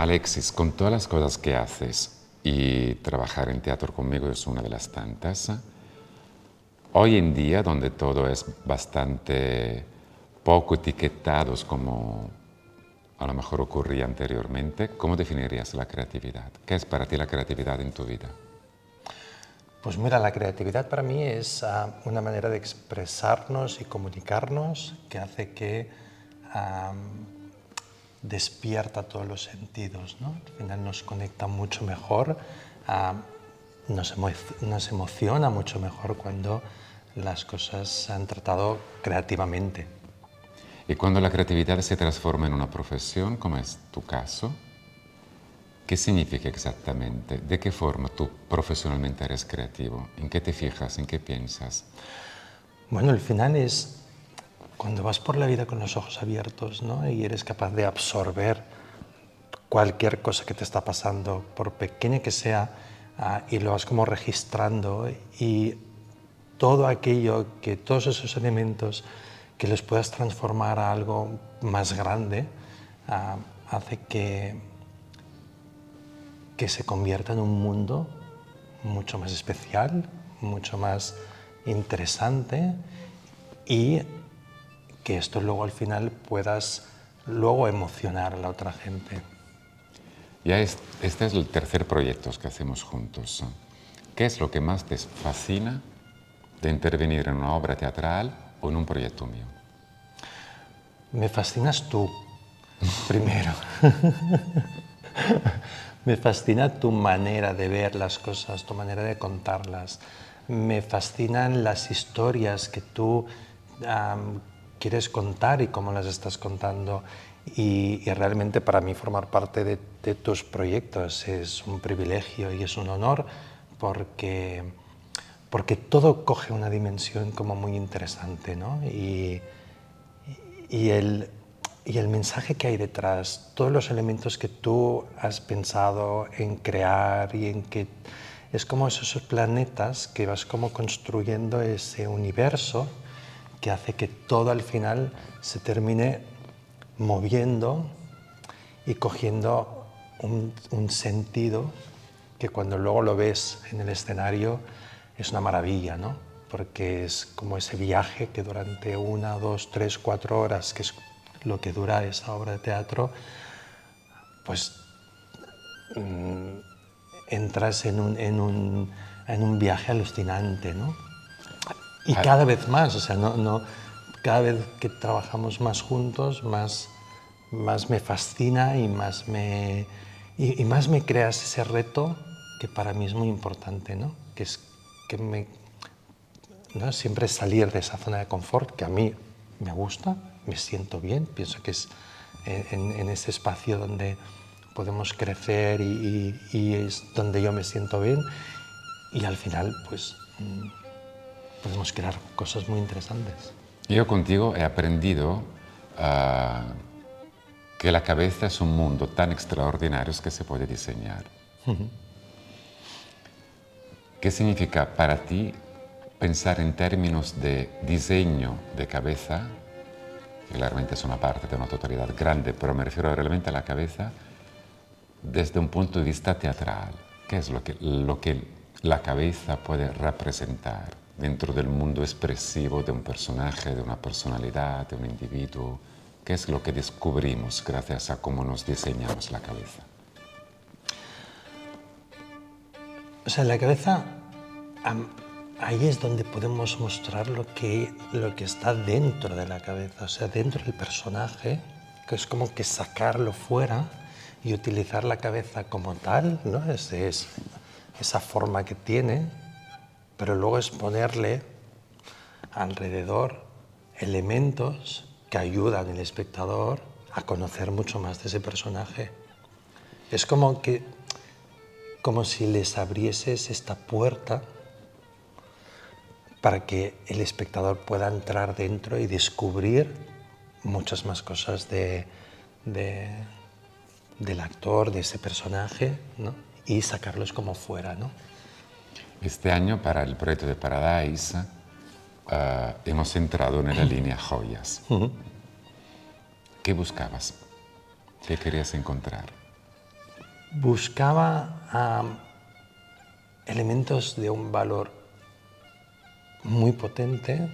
Alexis, con todas las cosas que haces y trabajar en teatro conmigo es una de las tantas, hoy en día, donde todo es bastante poco etiquetados como a lo mejor ocurría anteriormente, ¿cómo definirías la creatividad? ¿Qué es para ti la creatividad en tu vida? Pues mira, la creatividad para mí es una manera de expresarnos y comunicarnos que hace que despierta todos los sentidos, ¿no? Al final nos conecta mucho mejor, nos emociona mucho mejor cuando las cosas se han tratado creativamente. Y cuando la creatividad se transforma en una profesión, como es tu caso, ¿qué significa exactamente? ¿De qué forma tú profesionalmente eres creativo? ¿En qué te fijas? ¿En qué piensas? Bueno, al final es cuando vas por la vida con los ojos abiertos, ¿no? Y eres capaz de absorber cualquier cosa que te está pasando, por pequeña que sea, y lo vas como registrando y todo aquello que, todos esos elementos que los puedas transformar a algo más grande, hace que se convierta en un mundo mucho más especial, mucho más interesante y que esto luego al final puedas luego emocionar a la otra gente. Este es el tercer proyecto que hacemos juntos. ¿Qué es lo que más te fascina de intervenir en una obra teatral o en un proyecto mío? Me fascinas tú, primero. Me fascina tu manera de ver las cosas, tu manera de contarlas. Me fascinan las historias que tú quieres contar y cómo las estás contando. Y realmente para mí formar parte de tus proyectos es un privilegio y es un honor porque todo coge una dimensión como muy interesante, ¿no? Y el mensaje que hay detrás, todos los elementos que tú has pensado en crear y en que es como esos planetas que vas como construyendo ese universo que hace que todo al final se termine moviendo y cogiendo un sentido que cuando luego lo ves en el escenario es una maravilla, ¿no? Porque es como ese viaje que durante 1, 2, 3, 4 horas, que es lo que dura esa obra de teatro, pues entras en un viaje alucinante, ¿no? Y cada vez más, o sea, cada vez que trabajamos más juntos, más me fascina y más me creas ese reto que para mí es muy importante, ¿no? Que es que ¿no? Siempre salir de esa zona de confort, que a mí me gusta, me siento bien, pienso que es en ese espacio donde podemos crecer y es donde yo me siento bien y al final pues podemos crear cosas muy interesantes. Yo contigo he aprendido que la cabeza es un mundo tan extraordinario que se puede diseñar. ¿Qué significa para ti pensar en términos de diseño de cabeza? Que claramente es una parte de una totalidad grande, pero me refiero realmente a la cabeza desde un punto de vista teatral. ¿Qué es lo que la cabeza puede representar dentro del mundo expresivo de un personaje, de una personalidad, de un individuo? ¿Qué es lo que descubrimos gracias a cómo nos diseñamos la cabeza? O sea, la cabeza, ahí es donde podemos mostrar lo que está dentro de la cabeza, o sea, dentro del personaje, que es como que sacarlo fuera y utilizar la cabeza como tal, ¿no? Es esa forma que tiene, pero luego es ponerle alrededor elementos que ayudan al espectador a conocer mucho más de ese personaje. Es como si les abrieses esta puerta para que el espectador pueda entrar dentro y descubrir muchas más cosas del actor, de ese personaje, ¿no? Y sacarlos como fuera, ¿no? Este año, para el proyecto de Paradise, hemos entrado en la línea joyas. ¿Qué buscabas? ¿Qué querías encontrar? buscaba elementos de un valor muy potente,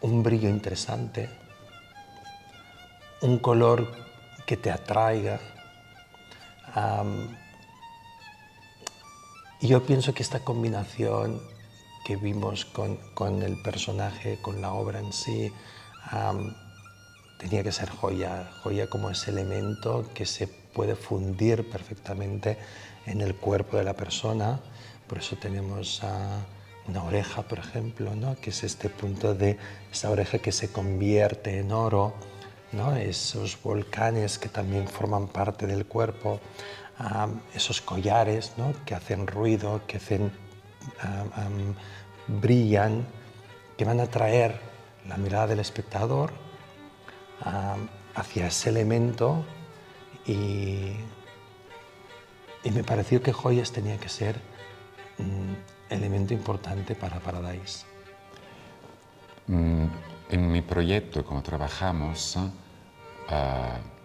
un brillo interesante, un color que te atraiga. Y yo pienso que esta combinación que vimos con el personaje, con la obra en sí, tenía que ser joya, joya como ese elemento que se puede fundir perfectamente en el cuerpo de la persona. Por eso tenemos una oreja, por ejemplo, ¿no? Que es este punto de esa oreja que se convierte en oro, ¿no? Esos volcanes que también forman parte del cuerpo, esos collares, ¿no? Que hacen ruido, que hacen, brillan, que van a atraer la mirada del espectador hacia ese elemento y me pareció que joyas tenía que ser un elemento importante para Paradise. En mi proyecto, como trabajamos,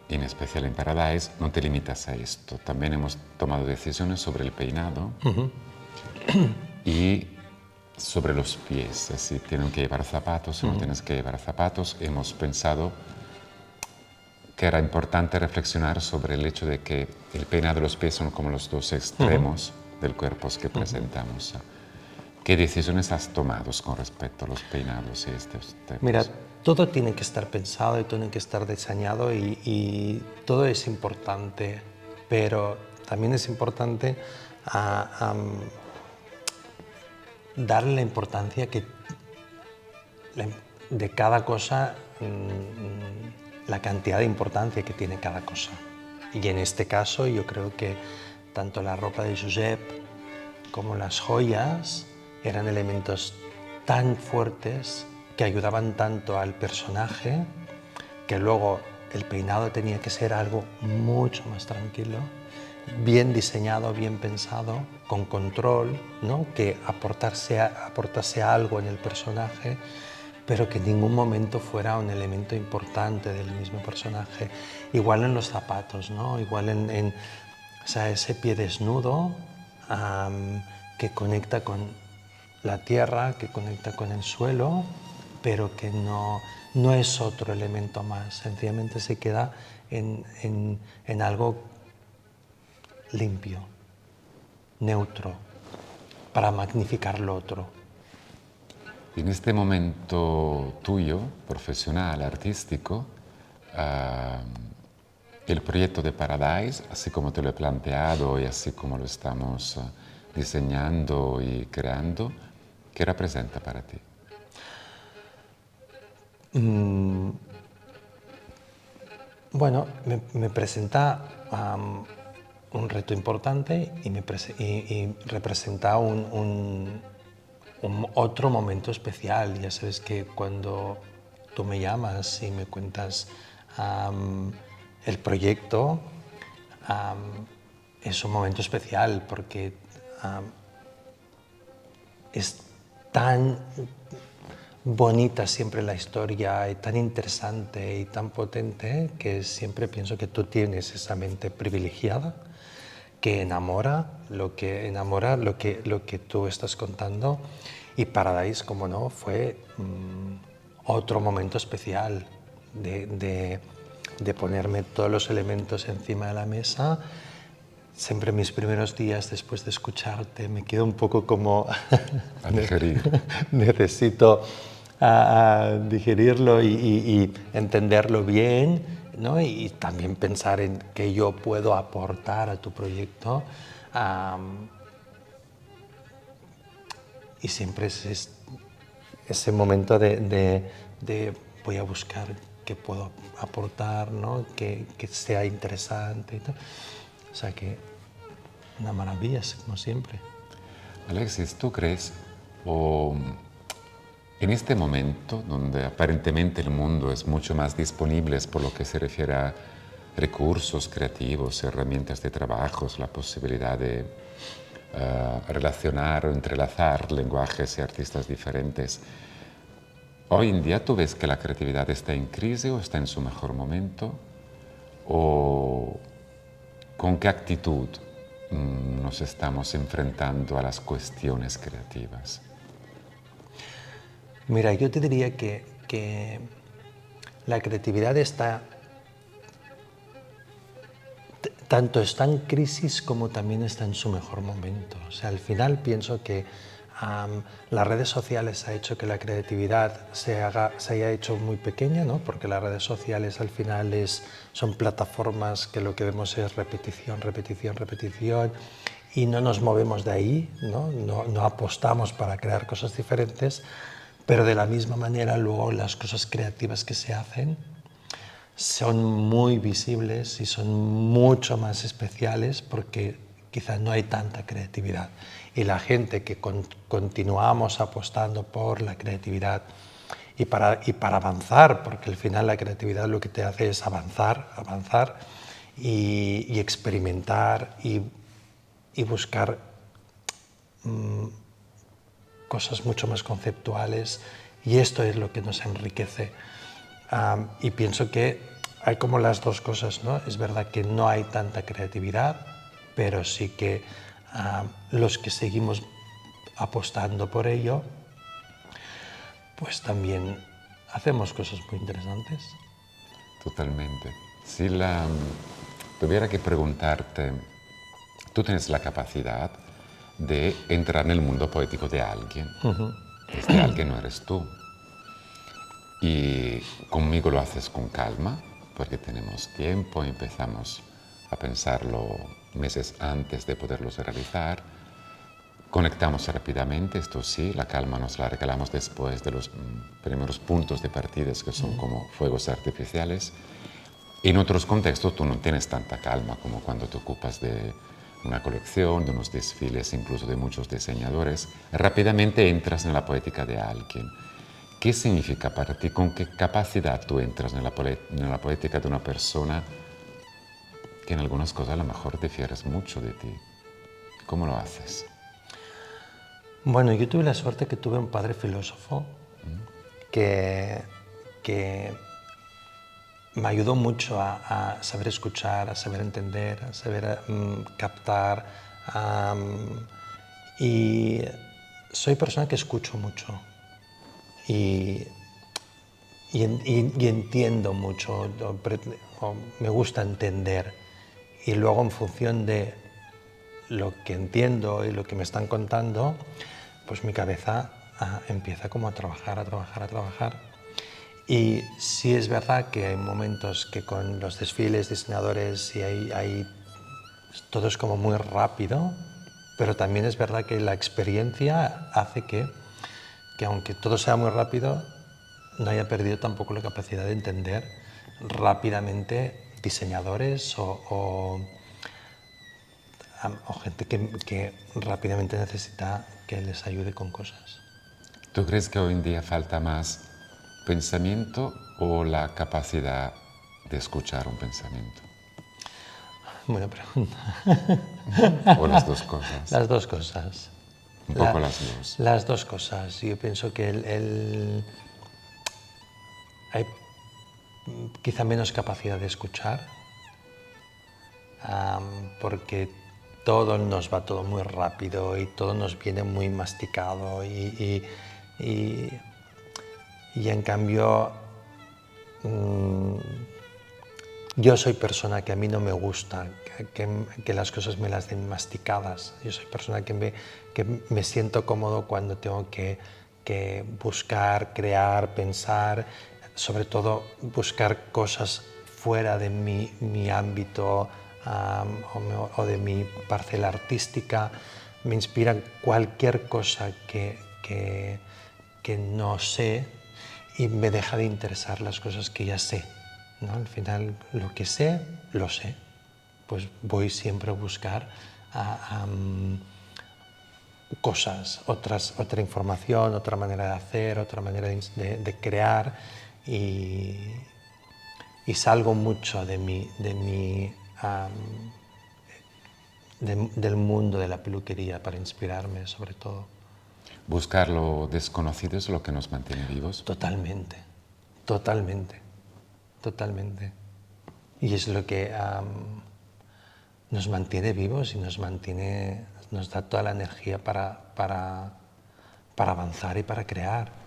en especial en Paradise, no te limitas a esto. También hemos tomado decisiones sobre el peinado y sobre los pies, si tienen que llevar zapatos, si no tienes que llevar zapatos. Hemos pensado que era importante reflexionar sobre el hecho de que el peinado de los pies son como los dos extremos del cuerpo que presentamos. ¿Qué decisiones has tomado con respecto a los peinados y estos temas? Mira, todo tiene que estar pensado y tiene que estar diseñado y todo es importante, pero también es importante darle la importancia de cada cosa, la cantidad de importancia que tiene cada cosa. Y en este caso yo creo que tanto la ropa de Josep como las joyas eran elementos tan fuertes que ayudaban tanto al personaje, que luego el peinado tenía que ser algo mucho más tranquilo, bien diseñado, bien pensado, con control, ¿no? Que aportase algo en el personaje, pero que en ningún momento fuera un elemento importante del mismo personaje. Igual en los zapatos, ¿no? Igual o sea, ese pie desnudo que conecta con la tierra, que conecta con el suelo, pero que no es otro elemento más, sencillamente se queda en algo limpio, neutro, para magnificar lo otro. En este momento tuyo, profesional, artístico, el proyecto de Paradise, así como te lo he planteado y así como lo estamos diseñando y creando, ¿qué representa para ti? Bueno, me presenta un reto importante y representa un otro momento especial. Ya sabes que cuando tú me llamas y me cuentas el proyecto, es un momento especial porque es tan bonita siempre la historia y tan interesante y tan potente que siempre pienso que tú tienes esa mente privilegiada que enamora lo que tú estás contando. Y Paradise, como no, fue otro momento especial de ponerme todos los elementos encima de la mesa. Siempre mis primeros días después de escucharte me quedo un poco como A digerir. necesito digerirlo y entenderlo bien, ¿no? Y también pensar en qué yo puedo aportar a tu proyecto. Y siempre es ese momento de voy a buscar qué puedo aportar, ¿no? que sea interesante y tal. O sea que una maravilla, como siempre. Alexis, ¿tú crees, o en este momento, donde aparentemente el mundo es mucho más disponible por lo que se refiere a recursos creativos, herramientas de trabajo, la posibilidad de relacionar o entrelazar lenguajes y artistas diferentes, Hoy en día tú ves que la creatividad está en crisis o está en su mejor momento, o con qué actitud nos estamos enfrentando a las cuestiones creativas. Mira, yo te diría que la creatividad tanto está en crisis como también está en su mejor momento. O sea, al final pienso que las redes sociales ha hecho que la creatividad se haya hecho muy pequeña, ¿no? Porque las redes sociales al final son plataformas que lo que vemos es repetición, repetición, repetición, y no nos movemos de ahí, ¿no? No apostamos para crear cosas diferentes, pero de la misma manera luego las cosas creativas que se hacen son muy visibles y son mucho más especiales porque quizás no hay tanta creatividad. Y la gente que continuamos apostando por la creatividad y para avanzar, porque al final la creatividad lo que te hace es avanzar y experimentar y buscar cosas mucho más conceptuales, y esto es lo que nos enriquece. Y pienso que hay como las dos cosas, ¿no? Es verdad que no hay tanta creatividad, pero sí que los que seguimos apostando por ello, pues también hacemos cosas muy interesantes. Totalmente. Si tuviera que preguntarte, tú tienes la capacidad de entrar en el mundo poético de alguien. Este alguien no eres tú. Y conmigo lo haces con calma, porque tenemos tiempo, empezamos a pensarlo meses antes de poderlos realizar. Conectamos rápidamente, esto sí, la calma nos la regalamos después de los primeros puntos de partida, que son como fuegos artificiales. En otros contextos tú no tienes tanta calma como cuando te ocupas de una colección, de unos desfiles, incluso de muchos diseñadores. Rápidamente entras en la poética de alguien. ¿Qué significa para ti? ¿Con qué capacidad tú entras en la poética de una persona que en algunas cosas a lo mejor difieres mucho de ti? ¿Cómo lo haces? Bueno, yo tuve la suerte que tuve un padre filósofo que me ayudó mucho a saber escuchar, a saber entender, a saber captar. Y soy persona que escucho mucho y, y entiendo mucho, o me gusta entender. Y luego en función de lo que entiendo y lo que me están contando, pues mi cabeza empieza como a trabajar, a trabajar, a trabajar. Y sí es verdad que hay momentos que con los desfiles, diseñadores, todo es como muy rápido, pero también es verdad que la experiencia hace que aunque todo sea muy rápido, no haya perdido tampoco la capacidad de entender rápidamente diseñadores o gente que rápidamente necesita que les ayude con cosas. ¿Tú crees que hoy en día falta más pensamiento o la capacidad de escuchar un pensamiento? Buena pregunta. ¿O las dos cosas? Las dos cosas. Un poco las dos. Las dos cosas. Yo pienso que hay quizá menos capacidad de escuchar, porque todo nos va todo muy rápido y todo nos viene muy masticado y en cambio yo soy persona que a mí no me gusta que las cosas me las den masticadas. Yo soy persona que me siento cómodo cuando tengo que buscar, crear, pensar, sobre todo buscar cosas fuera de mi ámbito o de mi parcela artística. Me inspira cualquier cosa que no sé y me deja de interesar las cosas que ya sé, ¿no? Al final, lo que sé, lo sé. Pues voy siempre a buscar cosas, otra información, otra manera de hacer, otra manera de crear y salgo mucho del mundo de la peluquería para inspirarme, sobre todo. buscar lo desconocido es lo que nos mantiene vivos. Totalmente, totalmente, totalmente. Y es lo que nos mantiene vivos y nos da toda la energía para avanzar y para crear.